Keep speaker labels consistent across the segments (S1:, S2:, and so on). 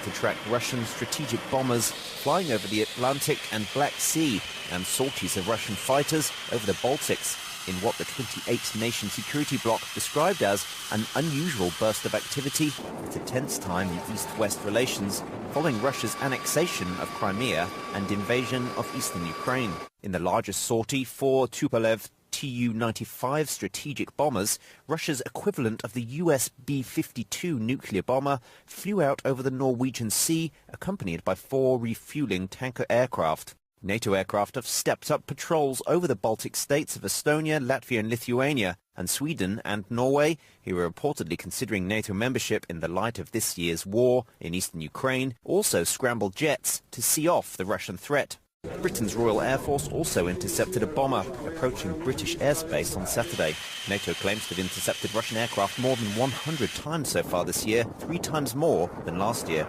S1: to track Russian strategic bombers flying over the Atlantic and Black Sea and sorties of Russian fighters over the Baltics in what the 28-nation security bloc described as an unusual burst of activity at a tense time in East-West relations following Russia's annexation of Crimea and invasion of eastern Ukraine. In the largest sortie, 4 Tupolev Tu-95 strategic bombers, Russia's equivalent of the US B-52 nuclear bomber, flew out over the Norwegian Sea, accompanied by 4 refueling tanker aircraft. NATO aircraft have stepped up patrols over the Baltic states of Estonia, Latvia and Lithuania, and Sweden and Norway, who are reportedly considering NATO membership in the light of this year's war in eastern Ukraine, also scrambled jets to see off the Russian threat. Britain's Royal Air Force also intercepted a bomber approaching British airspace on Saturday. NATO claims to have intercepted Russian aircraft more than 100 times so far this year, 3 times more than last year.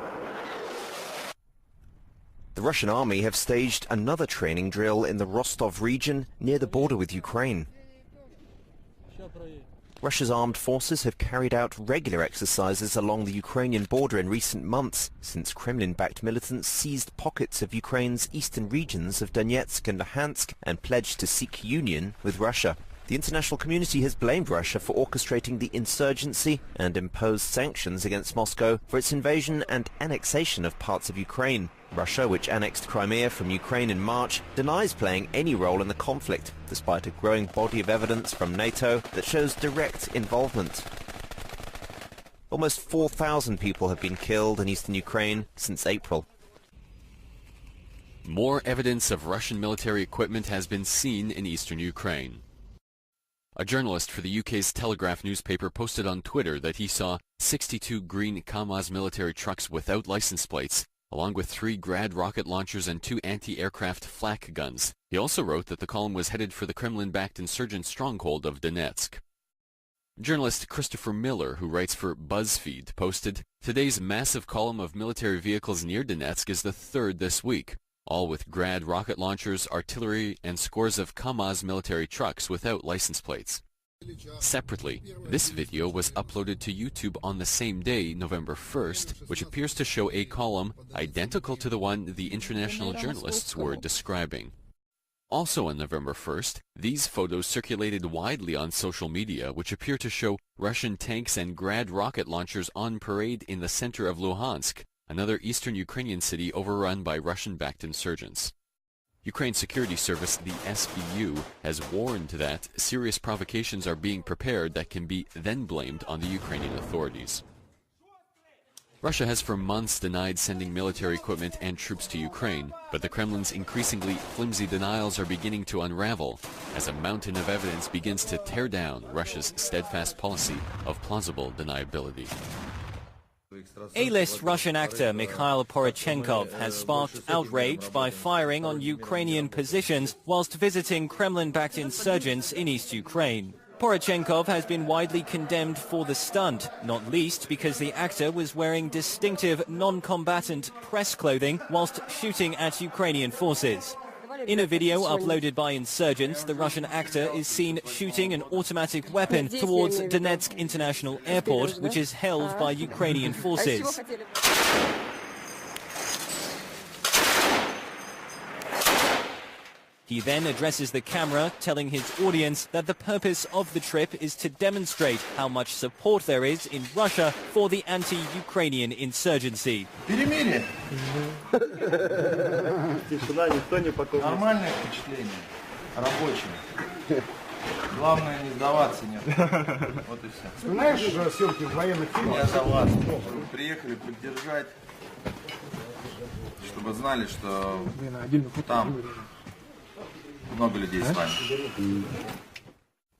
S1: The Russian army have staged another training drill in the Rostov region near the border with Ukraine. Russia's armed forces have carried out regular exercises along the Ukrainian border in recent months, since Kremlin-backed militants seized pockets of Ukraine's eastern regions of Donetsk and Luhansk and pledged to seek union with Russia. The international community has blamed Russia for orchestrating the insurgency and imposed sanctions against Moscow for its invasion and annexation of parts of Ukraine. Russia, which annexed Crimea from Ukraine in March, denies playing any role in the conflict, despite a growing body of evidence from NATO that shows direct involvement. Almost 4,000 people have been killed in eastern Ukraine since April.
S2: More evidence of Russian military equipment has been seen in eastern Ukraine. A journalist for the UK's Telegraph newspaper posted on Twitter that he saw 62 green Kamaz military trucks without license plates, along with 3 Grad rocket launchers and 2 anti-aircraft flak guns. He also wrote that the column was headed for the Kremlin-backed insurgent stronghold of Donetsk. Journalist Christopher Miller, who writes for BuzzFeed, posted, "Today's massive column of military vehicles near Donetsk is the 3rd this week, all with Grad rocket launchers, artillery, and scores of Kamaz military trucks without license plates." Separately, this video was uploaded to YouTube on the same day, November 1st, which appears to show a column identical to the one the international journalists were describing. Also on November 1st, these photos circulated widely on social media, which appear to show Russian tanks and Grad rocket launchers on parade in the center of Luhansk, another eastern Ukrainian city overrun by Russian-backed insurgents. Ukraine's security service, the SBU, has warned that serious provocations are being prepared that can be then blamed on the Ukrainian authorities. Russia has for months denied sending military equipment and troops to Ukraine, but the Kremlin's increasingly flimsy denials are beginning to unravel as a mountain of evidence begins to tear down Russia's steadfast policy of plausible deniability.
S3: A-list Russian actor Mikhail Poroshenkov has sparked outrage by firing on Ukrainian positions whilst visiting Kremlin-backed insurgents in East Ukraine. Poroshenkov has been widely condemned for the stunt, not least because the actor was wearing distinctive non-combatant press clothing whilst shooting at Ukrainian forces. In a video uploaded by insurgents, the Russian actor is seen shooting an automatic weapon towards Donetsk International Airport, which is held by Ukrainian forces. He then addresses the camera, telling his audience that the purpose of the trip is to demonstrate how much support there is in Russia for the anti-Ukrainian insurgency.
S4: Нормальное впечатление, рабочее. Главное не сдаваться, нет. Вот и все.
S5: Знаешь съемки военных фильмов?
S4: Я за вас. Приехали поддержать, чтобы знали, что там много людей с вами.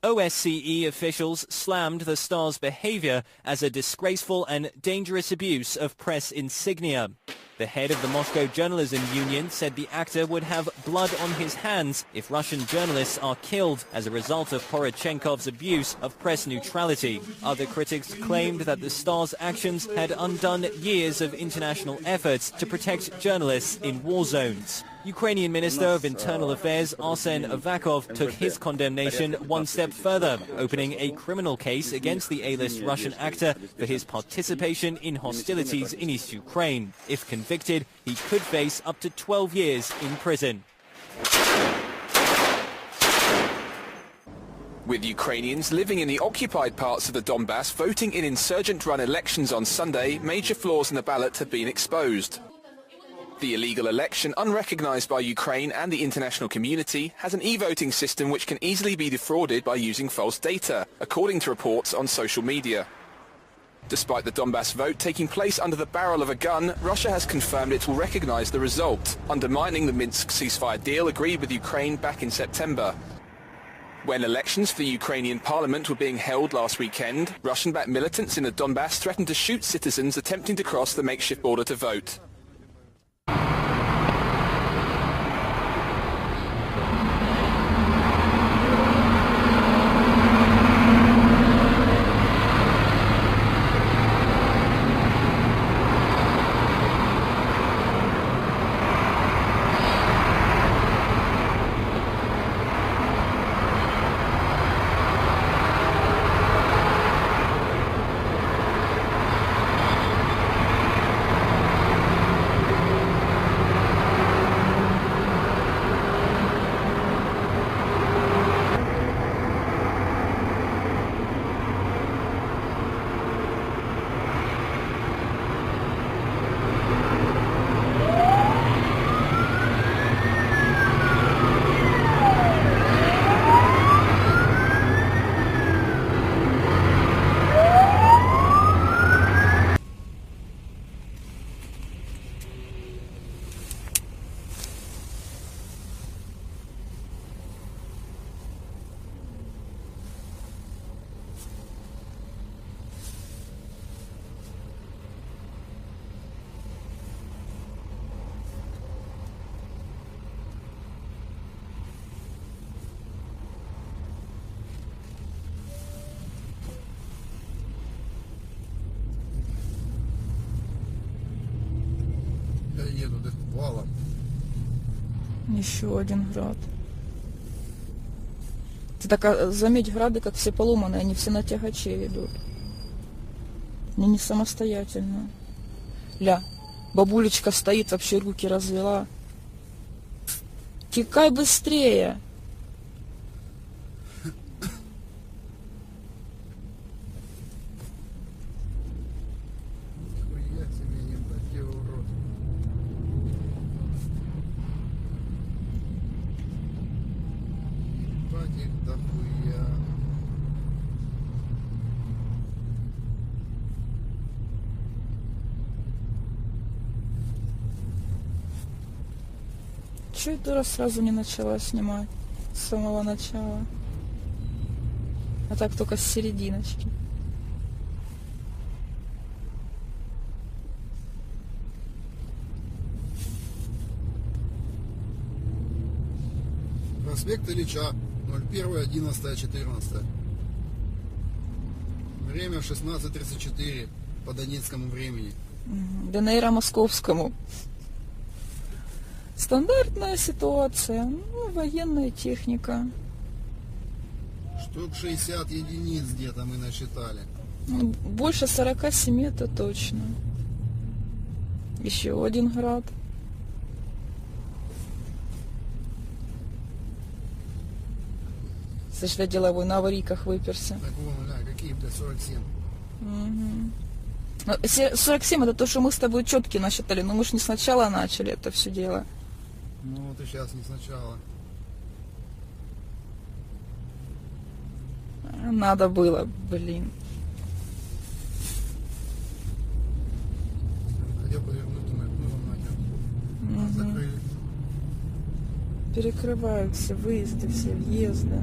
S3: OSCE officials slammed the star's behavior as a disgraceful and dangerous abuse of press insignia. The head of the Moscow Journalism Union said the actor would have blood on his hands if Russian journalists are killed as a result of Poroshenkov's abuse of press neutrality. Other critics claimed that the star's actions had undone years of international efforts to protect journalists in war zones. Ukrainian Minister of Internal Affairs Arsen Avakov took his condemnation one step further, opening a criminal case against the A-list Russian actor for his participation in hostilities in East Ukraine. If convicted, he could face up to 12 years in prison.
S6: With Ukrainians living in the occupied parts of the Donbass voting in insurgent-run elections on Sunday, major flaws in the ballot have been exposed. The illegal election, unrecognized by Ukraine and the international community, has an e-voting system which can easily be defrauded by using false data, according to reports on social media. Despite the Donbass vote taking place under the barrel of a gun, Russia has confirmed it will recognize the result, undermining the Minsk ceasefire deal agreed with Ukraine back in September. When elections for the Ukrainian parliament were being held last weekend, Russian-backed militants in the Donbass threatened to shoot citizens attempting to cross the makeshift border to vote.
S7: Еще один град. Ты так заметь, грады как все поломанные, они все на тягаче идут. Они не самостоятельно. Ля, бабулечка стоит, вообще руки развела. Текай быстрее! Чего я дура сразу не начала снимать с самого начала? А так только с серединочки.
S5: Проспект Ильича, 01.11.14. Время 16:34 по донецкому времени.
S7: ДНР московскому. Стандартная ситуация, ну, военная техника.
S5: Штук 60 единиц где-то мы насчитали.
S7: Больше 47 это точно. Еще один град. Сочля деловой на аварийках выперся.
S5: Так вон, какие, 47.
S7: Угу. 47 это то, что мы с тобой четки насчитали, но мы же не сначала начали это все дело.
S5: Ну вот и сейчас не сначала.
S7: Надо было, блин.
S5: Хотел повернуть, думаю, ну нахер. Закрыли.
S7: Перекрывают все выезды, все въезды.